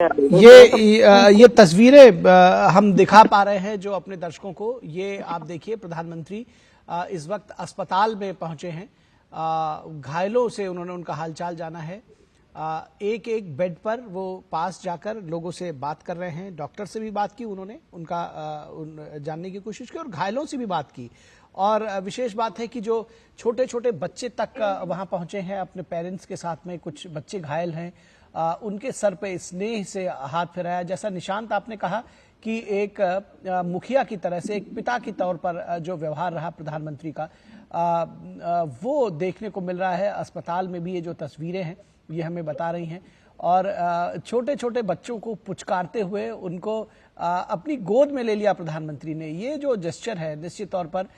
ये तस्वीरें हम दिखा पा रहे हैं जो अपने दर्शकों को। ये आप देखिए, प्रधानमंत्री इस वक्त अस्पताल में पहुंचे हैं। घायलों से उन्होंने उनका हालचाल जाना है। एक एक बेड पर वो पास जाकर लोगों से बात कर रहे हैं। डॉक्टर से भी बात की उन्होंने, उनका जानने की कोशिश की और घायलों से भी बात की। और विशेष बात है कि जो छोटे छोटे बच्चे तक वहां पहुंचे हैं अपने पेरेंट्स के साथ में, कुछ बच्चे घायल हैं, उनके सर पे स्नेह से हाथ फिराया। जैसा निशांत आपने कहा कि एक मुखिया की तरह से, एक पिता की तौर पर जो व्यवहार रहा प्रधानमंत्री का, वो देखने को मिल रहा है। अस्पताल में भी ये जो तस्वीरें हैं ये हमें बता रही हैं। और छोटे छोटे बच्चों को पुचकारते हुए उनको अपनी गोद में ले लिया प्रधानमंत्री ने। ये जो जेस्चर है निश्चित तौर पर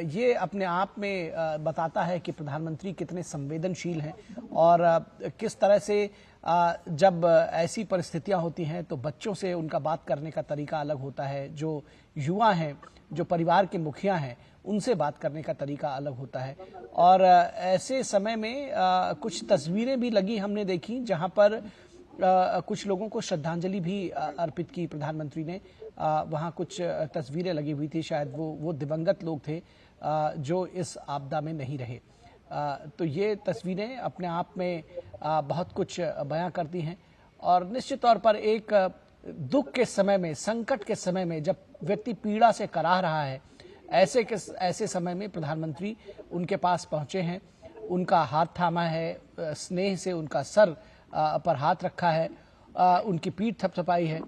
ये अपने आप में बताता है कि प्रधानमंत्री कितने संवेदनशील हैं और किस तरह से जब ऐसी परिस्थितियां होती हैं तो बच्चों से उनका बात करने का तरीका अलग होता है। जो युवा हैं, जो परिवार के मुखिया हैं, उनसे बात करने का तरीका अलग होता है। और ऐसे समय में कुछ तस्वीरें भी लगी, हमने देखी, जहां पर कुछ लोगों को श्रद्धांजलि भी अर्पित की प्रधानमंत्री ने। वहाँ कुछ तस्वीरें लगी हुई थी, शायद वो दिवंगत लोग थे जो इस आपदा में नहीं रहे। तो ये तस्वीरें अपने आप में बहुत कुछ बयां करती हैं। और निश्चित तौर पर एक दुख के समय में, संकट के समय में, जब व्यक्ति पीड़ा से कराह रहा है, ऐसे समय में प्रधानमंत्री उनके पास पहुंचे हैं, उनका हाथ थामा है, स्नेह से उनका सर पर हाथ रखा है, उनकी पीठ थपथपाई है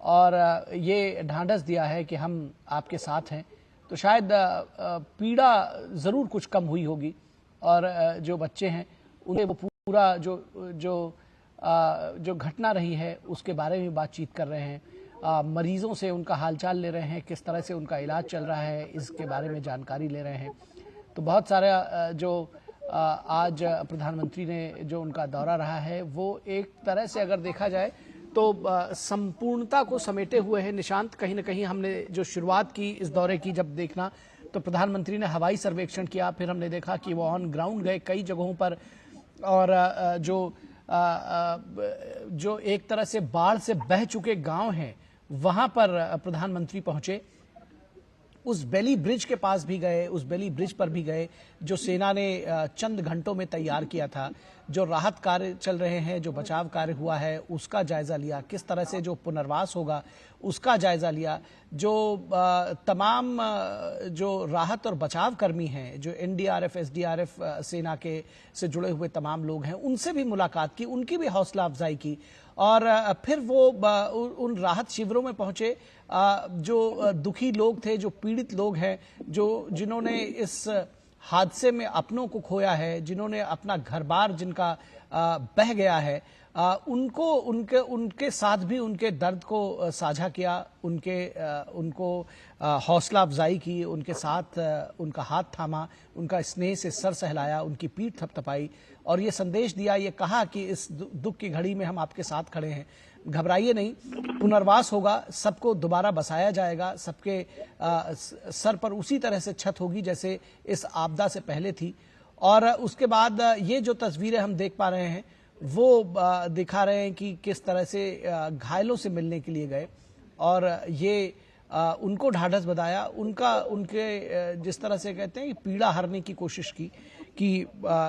और ये ढांढस दिया है कि हम आपके साथ हैं। तो शायद पीड़ा ज़रूर कुछ कम हुई होगी। और जो बच्चे हैं उन्हें वो पूरा जो घटना रही है उसके बारे में बातचीत कर रहे हैं। मरीजों से उनका हालचाल ले रहे हैं, किस तरह से उनका इलाज चल रहा है इसके बारे में जानकारी ले रहे हैं। तो बहुत सारा जो आज प्रधानमंत्री ने जो उनका दौरा रहा है वो एक तरह से अगर देखा जाए तो संपूर्णता को समेटे हुए है। निशांत, कहीं ना कहीं हमने जो शुरुआत की इस दौरे की, जब देखना तो प्रधानमंत्री ने हवाई सर्वेक्षण किया, फिर हमने देखा कि वो ऑन ग्राउंड गए कई जगहों पर। और जो एक तरह से बाढ़ से बह चुके गांव हैं वहां पर प्रधानमंत्री पहुंचे। उस बेली ब्रिज के पास भी गए, उस बेली ब्रिज पर भी गए जो सेना ने चंद घंटों में तैयार किया था। जो राहत कार्य चल रहे हैं, जो बचाव कार्य हुआ है उसका जायजा लिया, किस तरह से जो पुनर्वास होगा उसका जायजा लिया। जो तमाम जो राहत और बचाव कर्मी हैं, जो एनडीआरएफ, एसडीआरएफ सेना के से जुड़े हुए तमाम लोग हैं, उनसे भी मुलाकात की, उनकी भी हौसला अफजाई की। और फिर वो उन राहत शिविरों में पहुंचे जो दुखी लोग थे, जो पीड़ित लोग हैं, जिन्होंने इस हादसे में अपनों को खोया है, जिन्होंने अपना घर बार जिनका बह गया है, उनके साथ भी उनके दर्द को साझा किया, उनको हौसला अफजाई की, उनके साथ उनका हाथ थामा, उनका स्नेह से सर सहलाया, उनकी पीठ थपथपाई और ये संदेश दिया, ये कहा कि इस दुख की घड़ी में हम आपके साथ खड़े हैं, घबराइए नहीं, पुनर्वास होगा, सबको दोबारा बसाया जाएगा, सबके सर पर उसी तरह से छत होगी जैसे इस आपदा से पहले थी। और उसके बाद ये जो तस्वीरें हम देख पा रहे हैं वो दिखा रहे हैं कि किस तरह से घायलों से मिलने के लिए गए और ये उनको ढाढ़स बंधाया, उनके जिस तरह से कहते हैं कि पीड़ा हरने की कोशिश की कि